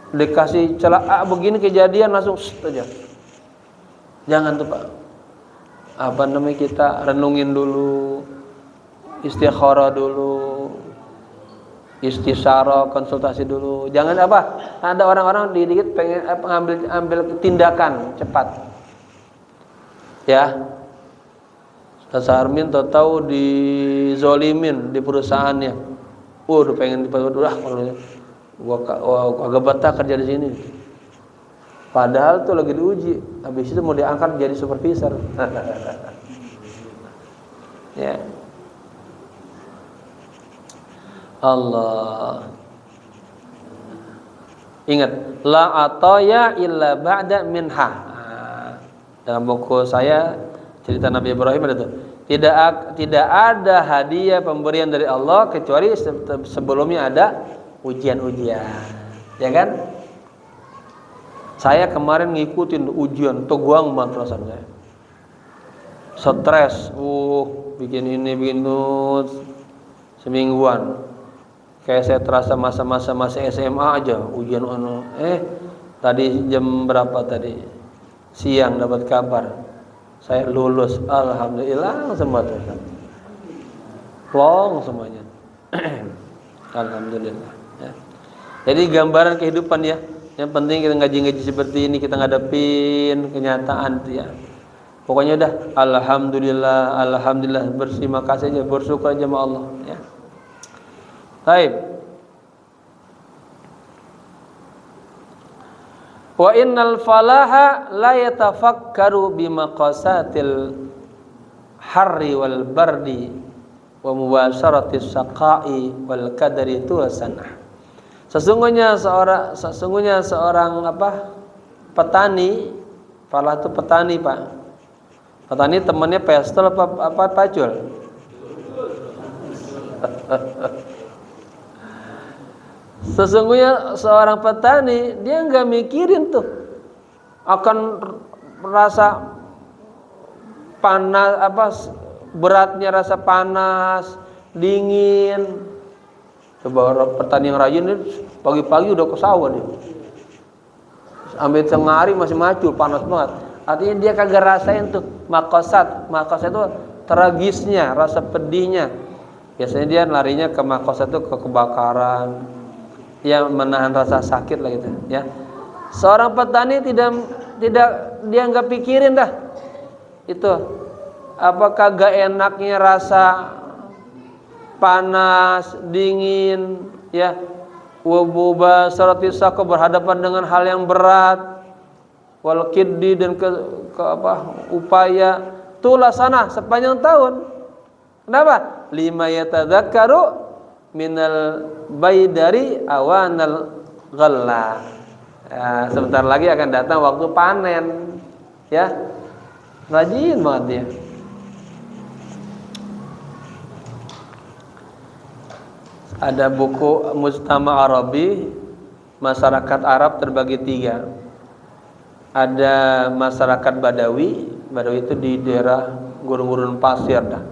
Dikasih celah begini kejadian langsung aja. Jangan tuh Pak. Apa namanya, kita renungin dulu, istikharah dulu, istisyarah, konsultasi dulu. Jangan apa? Ada orang-orang dikit pengen ambil tindakan cepat. Ya. Sarmin tahu dizolimin di perusahaannya. Udah pengen gua agak betah kerja di sini. Padahal tuh lagi diuji, habis itu mau diangkat jadi supervisor. Ya. Allah. Ingat, la ataya illa ba'da minha. Dalam buku saya cerita Nabi Ibrahim ada tuh. Tidak ada hadiah pemberian dari Allah kecuali sebelumnya ada ujian-ujian. Ya kan? Saya kemarin ngikutin ujian, teguang banget perasaan saya. Stres, bikin ini, bikin itu semingguan. Kayak saya terasa masa-masa masih SMA aja, ujian tadi jam berapa tadi? Siang dapat kabar. Saya lulus, alhamdulillah semua tuh. Plong semuanya. Alhamdulillah ya. Jadi gambaran kehidupan ya. Yang penting kita ngaji-ngaji seperti ini, kita ngadepin kenyataan ya. Pokoknya udah alhamdulillah berterima kasih aja, bersyukur aja sama Allah ya. Baik. Wa innal falaha la yatafakkaru bimaqasatil harri wal bardi wa mubasyaratis saqai wal kadari tuwasanah. Sesungguhnya seorang petani, falah itu petani Pak. Petani temannya pestol apa pacul? Sesungguhnya seorang petani dia nggak mikirin tuh akan rasa panas, beratnya rasa panas, dingin. Coba petani yang rajin pagi-pagi udah ke sawah dia. Ambil tengah hari masih macul, panas banget. Artinya dia kagak rasain tuh makosat itu tragisnya, rasa pedihnya. Biasanya dia larinya ke makosat itu ke kebakaran, yang menahan rasa sakit lah gitu ya. Seorang petani tidak dia nggak pikirin dah itu apakah gak enaknya rasa panas, dingin ya, wabuba saratisako berhadapan dengan hal yang berat wal qiddi dan ke upaya tulasana sepanjang tahun. Kenapa? Lima yatadzakkaru minal baydari awanal ghalla. Ya, sebentar lagi akan datang waktu panen. Ya. Rajin banget dia. Ada buku Mujtama Arabi, masyarakat Arab terbagi 3. Ada masyarakat Badawi. Badawi itu di daerah gurun-gurun pasir dah.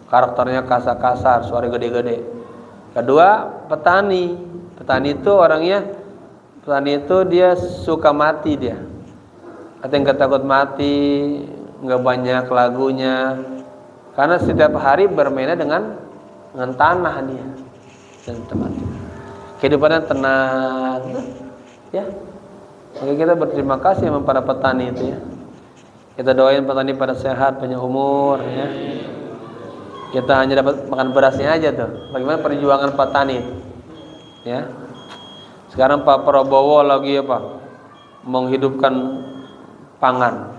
Karakternya kasar-kasar, suara gede-gede. Kedua, petani. Petani itu dia suka mati dia. Atau yang takut mati, nggak banyak lagunya. Karena setiap hari bermainnya dengan tanah dia. Dan tempat kehidupannya tenang, ya. Maka kita berterima kasih sama para petani itu ya. Kita doain petani pada sehat, panjang umur ya. Kita hanya dapat makan berasnya aja tuh. Bagaimana perjuangan petani itu, ya. Sekarang Pak Prabowo lagi menghidupkan pangan,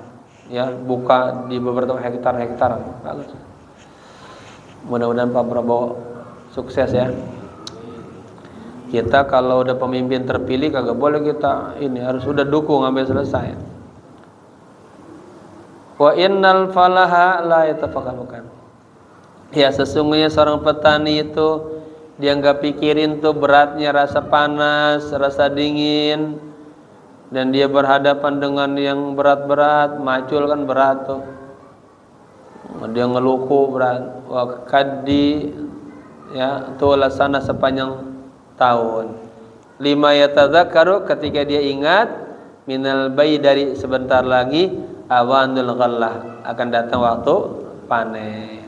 ya, buka di beberapa hektar. Bagus. Mudah-mudahan Pak Prabowo sukses ya. Kita kalau udah pemimpin terpilih kagak boleh kita harus udah dukung sampai selesai. Wa innal falaha la yatafakkarukan. Ya, sesungguhnya seorang petani itu dia enggak pikirin tuh beratnya rasa panas, rasa dingin, dan dia berhadapan dengan yang berat-berat, macul kan berat tuh. Dia ngeluku berat. Wa kaddi ya tulasana sepanjang tahun. 5 yatadzakkaru ketika dia ingat minal baydari sebentar lagi awanul ghallah akan datang waktu panen.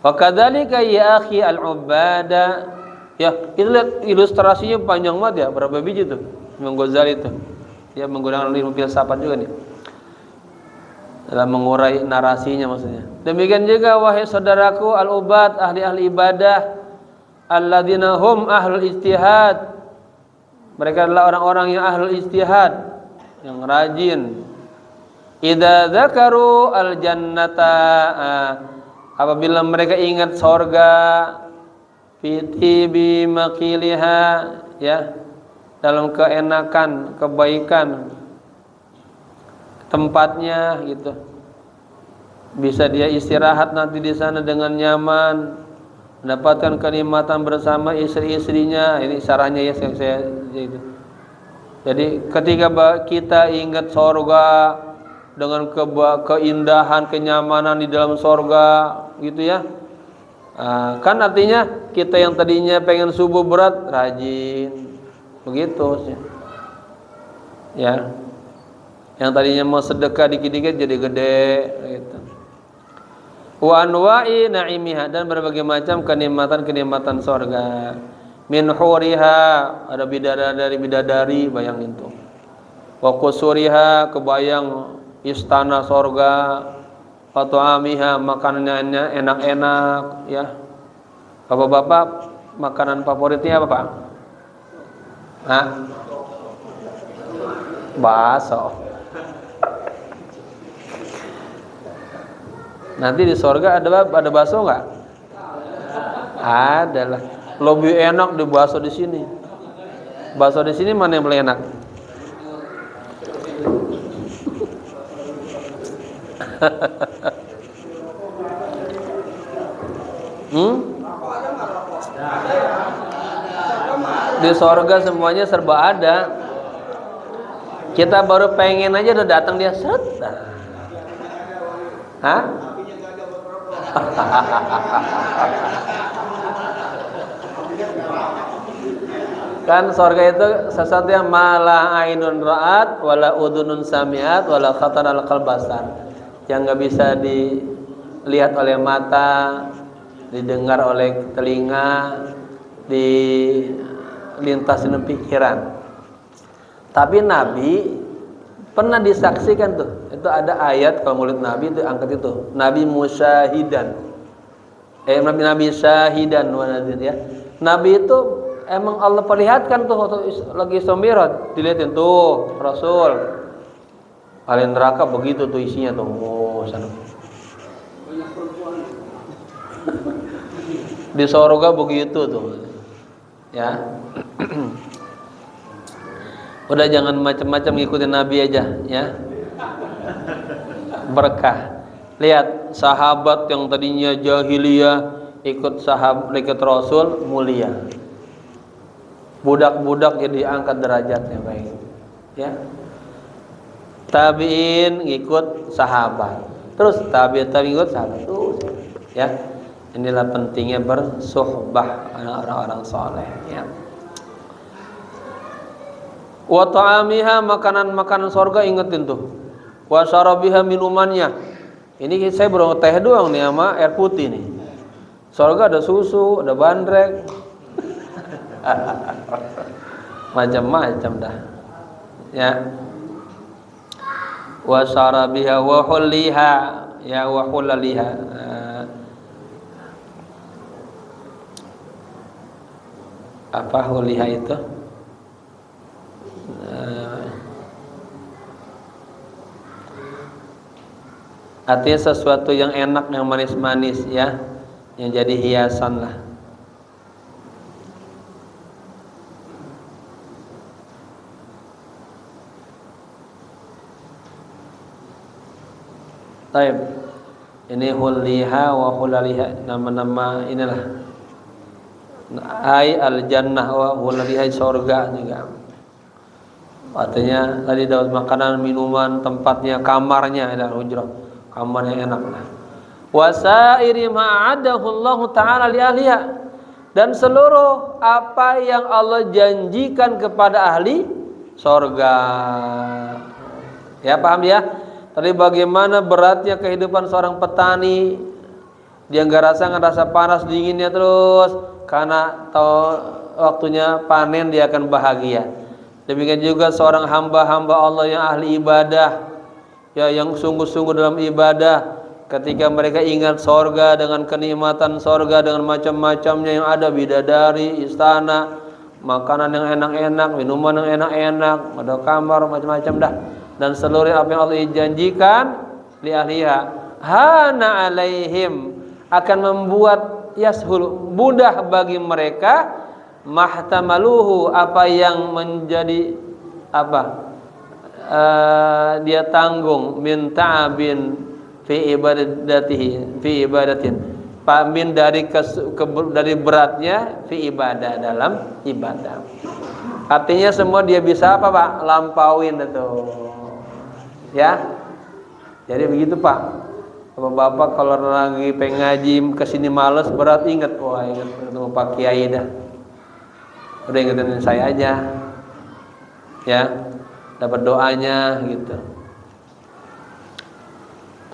Wa kadzalika ya akhi al-ubada. Ya, itu lihat ilustrasinya panjang banget ya, berapa biji tuh Imam Ghazali itu. Dia menggunakan ilmu filsafat juga nih dalam mengurai narasinya maksudnya. Demikian juga wahai saudaraku al-ubad, ahli-ahli ibadah, alladzina hum ahlul ijtihad. Mereka adalah orang-orang yang ahlul ijtihad, yang rajin. Idza dzakaru al-jannata, apabila mereka ingat surga, fi bi maqiliha, ya, dalam keenakan, kebaikan tempatnya gitu. Bisa dia istirahat nanti di sana dengan nyaman, mendapatkan kenikmatan bersama istri-istrinya. Ini sarannya ya saya itu. Jadi ketika kita ingat surga dengan keindahan, kenyamanan di dalam surga gitu ya. Kan artinya kita yang tadinya pengen subuh berat rajin. Begitu ya. Yang tadinya mau sedekah dikit-dikit jadi gede gitu. Wa anwa'i na'imiha, dan berbagai macam kenikmatan-kenikmatan surga. Min huriha, ada bidadari, bayangin tuh. Wa qusuriha, kebayang istana surga. Wa tu'amiha, makanannya enak-enak ya. Bapak-bapak, makanan favoritnya apa, Pak? Hah? Bakso. Nanti di surga ada bakso nggak? Ada lah. Lebih enak di bakso di sini. Bakso di sini mana yang paling enak? Di surga semuanya serba ada. Kita baru pengen aja udah datang dia set. Hah? Kan surga itu sesuatu yang mala ainun ra'at wala udunun sami'at wala khatar al qalbasar, yang nggak bisa dilihat oleh mata, didengar oleh telinga, dilintasin pikiran. Tapi Nabi pernah disaksikan tuh. Itu ada ayat kalau mulut Nabi itu angkat itu. Nabi musyahidan. Nabi syahidan wa nadir ya. Nabi itu emang Allah perlihatkan tuh waktu lagi Isra Mi'raj, dilihatin tuh Rasul. Ahli neraka begitu tuh isinya tuh. Oh, sana. Di surga begitu tuh. Ya. Udah jangan macam-macam ngikutin Nabi aja ya. Berkah. Lihat sahabat yang tadinya jahiliyah ikut Rasul mulia. Budak-budak jadi angkat derajatnya baik. Ya. Tabi'in ikut sahabat. Terus tabi'in ikut sahabat terus. Ya. Inilah pentingnya bersuhbah orang-orang saleh ya. Wa ta'amiha, makanan-makanan surga ingetin tuh. Wa syarabiha, minumannya. Ini saya baru teh doang nih sama air putih nih. Surga ada susu, ada bandrek. Macam-macam dah. Ya. Wa syarabiha wa hulliha, ya wa hulliha. Apa hulliha itu? Artinya sesuatu yang enak, yang manis-manis ya, yang jadi hiasan lah. Taib. Ini hulliha wa hulaliha, nama-nama inilah. Ai al-jannah wa hulaliha, surga juga. Artinya tadi dapat makanan, minuman, tempatnya, kamarnya adalah hujrah. Kamar yang enak lah. Wasairi ma'adahu Allah Ta'ala li ahliha, dan seluruh apa yang Allah janjikan kepada ahli surga. Ya paham ya? Tadi bagaimana beratnya kehidupan seorang petani, dia nggak rasa panas dinginnya terus, karena waktunya panen dia akan bahagia. Demikian juga seorang hamba-hamba Allah yang ahli ibadah, ya, yang sungguh-sungguh dalam ibadah, ketika mereka ingat sorga dengan kenikmatan sorga dengan macam-macamnya yang ada, bidadari, istana, makanan yang enak-enak, minuman yang enak-enak, ada kamar macam-macam dah, dan seluruh apa yang Allah janjikan li ahliha, hana alaihim, akan membuat yashul, mudah bagi mereka, mahtamaluhu, apa yang menjadi apa dia tanggung, min ta'abin fi ibadatin, min dari beratnya fi ibadah, dalam ibadah. Artinya semua dia bisa apa Pak? Lampauin itu. Ya. Jadi begitu Pak. Bapak kalau lagi pengen ngaji kesini males, berat, ingat ketemu Pak Kiai dah. Udah ingetin saya aja. Ya. Dapat doanya gitu.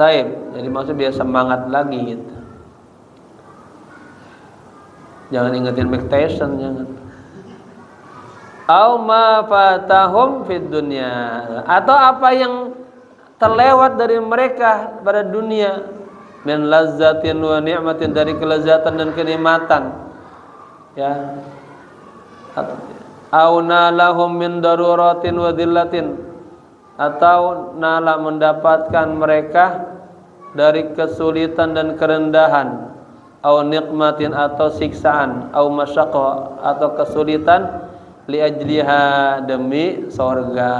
Taib, jadi maksud biar semangat lagi gitu. Jangan ingetin Mike Tyson, jangan. Au ma fatahum fid dunya, atau apa yang terlewat dari mereka pada dunia, min lazzatin wa ni'matin, dari kelezatan dan kenikmatan. Ya. Au nalahum min daruratin wa dhillatin, atau nala mendapatkan mereka dari kesulitan dan kerendahan, au nikmatin, atau siksaan, au masyaqah, atau kesulitan, li ajliha, demi surga.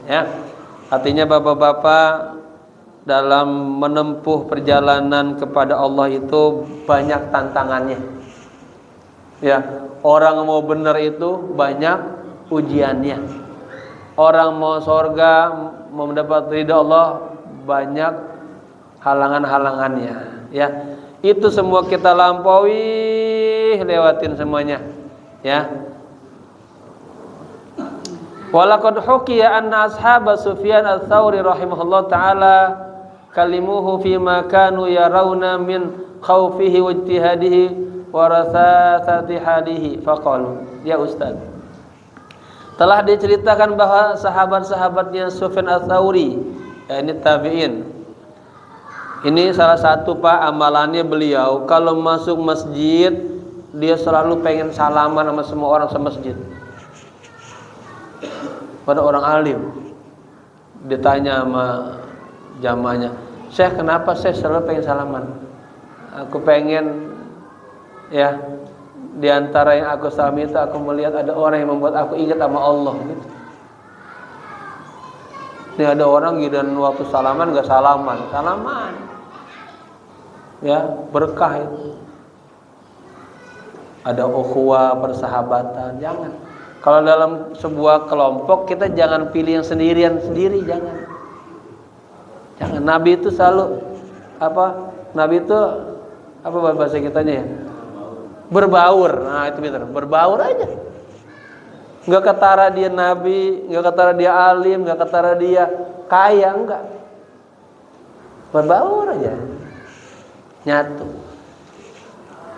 Ya. Artinya bapak-bapak dalam menempuh perjalanan kepada Allah itu banyak tantangannya. Ya, orang mau benar itu banyak ujiannya. Orang mau surga, mau mendapat ridha Allah, banyak halangan-halangannya. Ya, itu semua kita lampaui, lewatin semuanya. Ya. Walaqad hukiya anna ashab Sufyan ats-Tsauri rahimahullah taala kalimuhu fima kanu yarawna min khaufihi wa ijtihadihi wa rasasati halihi faqalu, ya Ustaz, telah diceritakan bahwa sahabat-sahabatnya Sufyan ats-Tsauri, ini tabi'in, ini salah satu Pak amalannya beliau, kalau masuk masjid dia selalu pengen salaman sama semua orang semasjid, pada orang alim. Ditanya sama jamaahnya, "Syekh, kenapa Syekh selalu pengen salaman?" "Aku pengen ya, di antara yang aku salami itu aku melihat ada orang yang membuat aku ingat sama Allah." Gitu. Ini ada orang giliran waktu salaman gak salaman. Ya, berkah itu. Ada ukhuwah, persahabatan, jangan. Kalau dalam sebuah kelompok kita jangan pilih yang sendirian sendiri, jangan. Jangan. Nabi itu selalu Nabi itu bahasa kitanya ya? Berbaur. Nah, itu benar. Berbaur aja. Enggak ketara dia nabi, enggak ketara dia alim, enggak ketara dia kaya, enggak. Berbaur aja. Nyatu.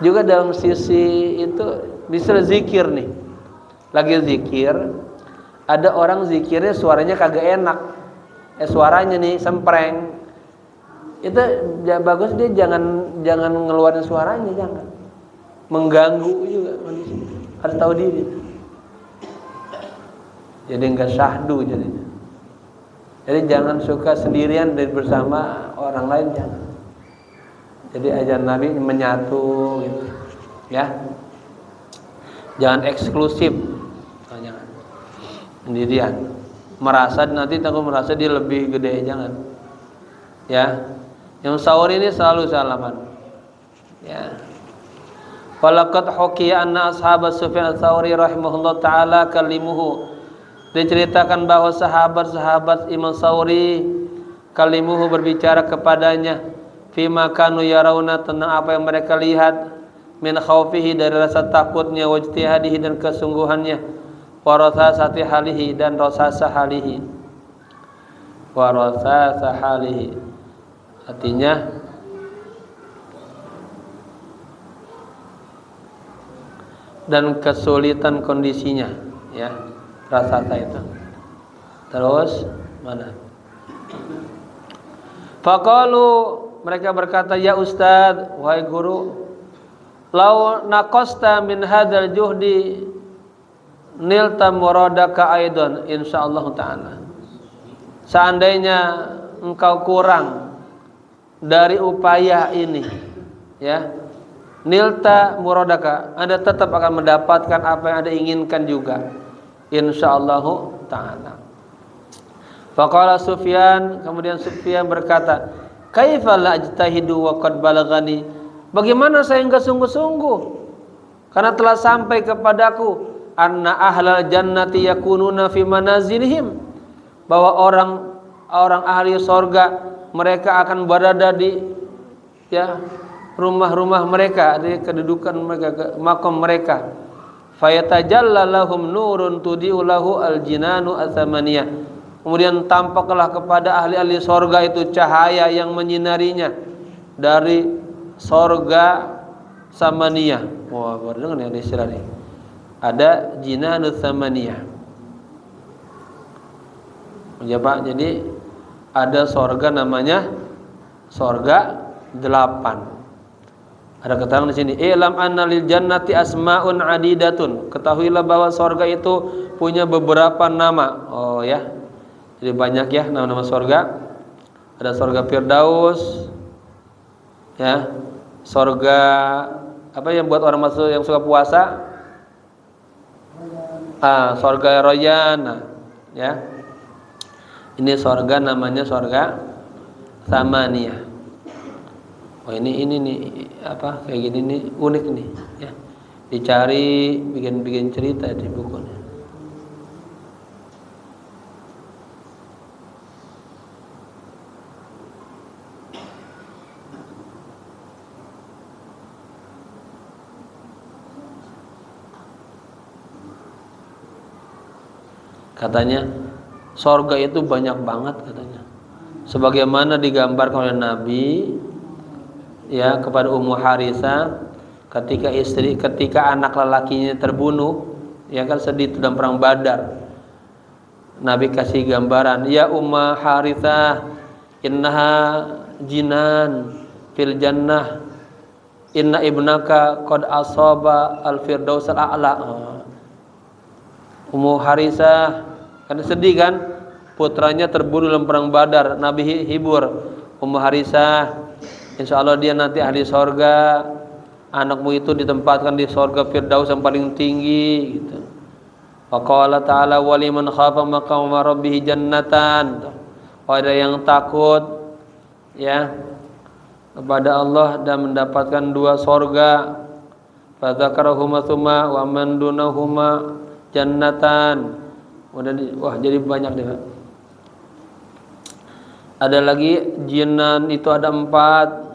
Juga dalam sisi itu bisa zikir nih. Lagi zikir, ada orang zikirnya suaranya kagak enak. Suaranya nih sempreng. Itu bagus dia jangan ngeluarin suaranya, jangan. Mengganggu juga manusia. Harus tahu diri. Jadi enggak syahdu jadinya. Jadi jangan suka sendirian dan bersama orang lain, jangan. Jadi ajaran Nabi menyatu gitu. Ya. Jangan eksklusif. Jangan. Sendirian. Nanti takut merasa dia lebih gede, jangan. Ya. Yang sahur ini selalu salaman. Ya. Walaqad hukiya anna ashabas Sufyan ats-Tsauri rahimahullah taala kalimuhu. Diceritakan bahwa sahabat-sahabat Imam Tsauri kalimuhu berbicara kepadanya fima kanu yarawna, tentang apa yang mereka lihat, min khaufihi, dari rasa takutnya, wajtihadihi, dan kesungguhannya, wa rasasati halihi, dan rasasa halihi. Wa rasasa halihi artinya dan kesulitan kondisinya, ya. Rasasa itu. Terus mana? Faqalu, mereka berkata, "Ya Ustaz, wahai guru, lau naqasta min hadzal juhdi nilta muradaka aidan insyaallah taala." Seandainya engkau kurang dari upaya ini, ya, nilta muradaka, Anda tetap akan mendapatkan apa yang Anda inginkan juga, insyaallah taala. Faqala Sufyan, kemudian Sufyan berkata, "Kaifa la ajtahidu wa qad balagani?" Bagaimana saya enggak sungguh-sungguh? Karena telah sampai kepadaku anna ahlal jannati yakununa fi manazilihim, bahwa orang ahli surga mereka akan berada di, ya, rumah-rumah mereka, di kedudukan mereka, makom mereka. Fayatajalla lahum nurun tudi'u lahu al-jinanu atsamaniyah. Kemudian tampaklah kepada ahli-ahli sorga itu cahaya yang menyinarinya dari sorga samaniyah. Wah, baru dengar nih ada istilah nih. Ada jinanu samaniyah. Ya Pak, jadi ada sorga namanya sorga 8. Ada keterangan di sini, "Ilam anna lil jannati asmaun adidatun." Ketahuilah bahwa sorga itu punya beberapa nama. Oh ya. Jadi banyak ya nama-nama sorga. Ada sorga Firdaus, ya. Sorga apa yang buat orang masuk yang suka puasa? Sorga Royan, ya. Ini sorga namanya sorga Samaniyah. Oh ini nih apa kayak gini nih unik nih, ya. Dicari bikin cerita di bukunya. Katanya sorga itu banyak banget katanya. Sebagaimana digambarkan oleh Nabi, ya, kepada Ummu Harisah ketika anak lelakinya terbunuh, ya kan, sedih itu dalam perang Badar. Nabi kasih gambaran, "Ya Ummu Harisah, innaha jinan fil jannah, inna ibnaka qad asaba al-firdaus al-a'la." Ummu Harisah kan sedih kan, putranya terbunuh dalam perang Badar. Nabi hibur Ummu Harisah, insya Allah dia nanti ahli sorga, anakmu itu ditempatkan di sorga Firdaus yang paling tinggi gitu. Wa qala ta'ala wa liman khafa maqama rabbih jannatan. Pada yang takut ya kepada Allah dan mendapatkan 2 sorga. Fa dzakarahuma tsumma wa man dunahuma jannatan. Wah jadi banyak deh. Ada lagi jinan itu ada 4.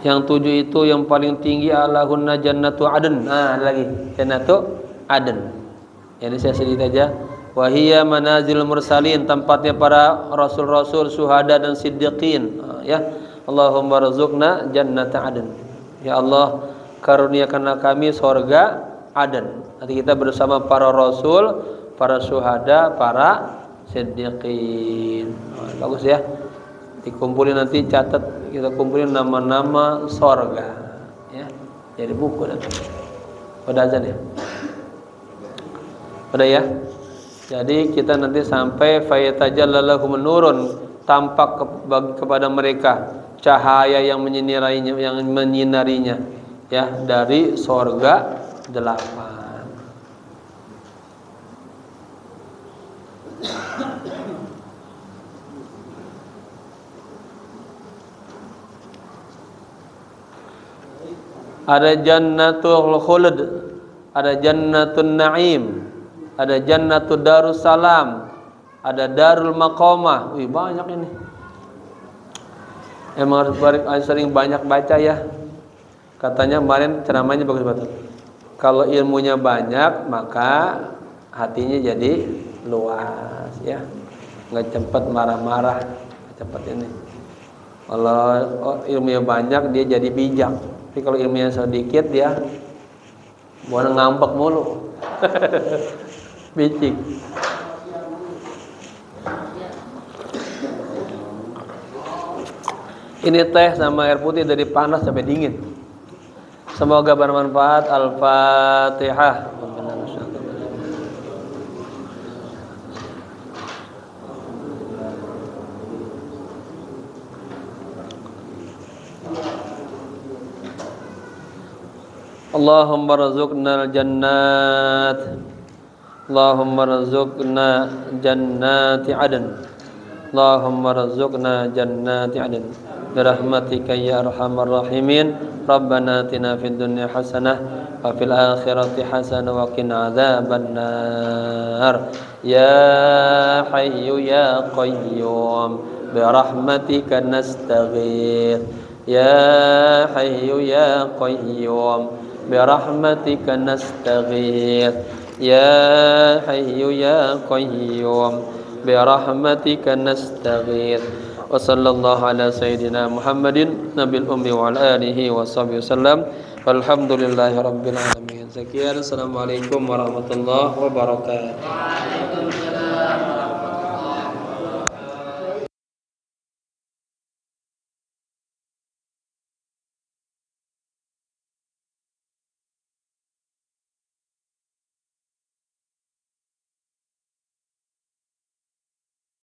Yang 7 itu yang paling tinggi alahunna jannatu adn. Nah, ada lagi jannatu adn. Ini saya sedikit aja. Wa hiya manazil mursalin, tempatnya para rasul-rasul, syuhada dan siddiqin. Ya. Allahumma rzuqna jannata adn. Ya Allah, karuniakanlah kami surga adn. Nanti kita bersama para rasul, para syuhada, para siddiqin. Bagus ya. Dikumpulin nanti, catat, kita kumpulin nama-nama sorga ya, jadi buku nanti. Udah azan ya? Udah ya? Jadi kita nanti sampai fayatajallalahum nurun, tampak kepada mereka cahaya yang menyinarinya ya, dari sorga 8. Ada jannatul khuld, ada jannatun na'im, ada jannatul darussalam, ada darul maqamah. Wih, banyak ini. Emang harus sering banyak baca ya. Katanya kemarin ceramahnya bagus banget. Kalau ilmunya banyak, maka hatinya jadi luas ya. Nggak cepat marah-marah, cepat ini. Kalau ilmunya banyak, dia jadi bijak. Tapi kalau ilmunya sedikit, dia boleh ngambek mulu. Bicik. Ini teh sama air putih dari panas sampai dingin. Semoga bermanfaat. Al-Fatihah. Allahumma rzuqna al-jannat, Allahumma rzuqna jannati adn, Allahumma rzuqna jannati adn birahmatika ya arhamar rahimin. Rabbana atina fid dunya hasanah wa fil akhirati hasanah wa qina adzabannar. Ya hayyu ya qayyum birahmatika nastaghith. Ya hayyu ya qayyum birahmatika nastaghith. Ya hayyu ya qayyum birahmatika nastaghith. Wa sallallahu ala sayyidina Muhammadin nabil ummi wa ala alihi wa sahbihi wasallam. Walhamdulillahi rabbil alamin. Sekian, assalamualaikum warahmatullahi wabarakatuh.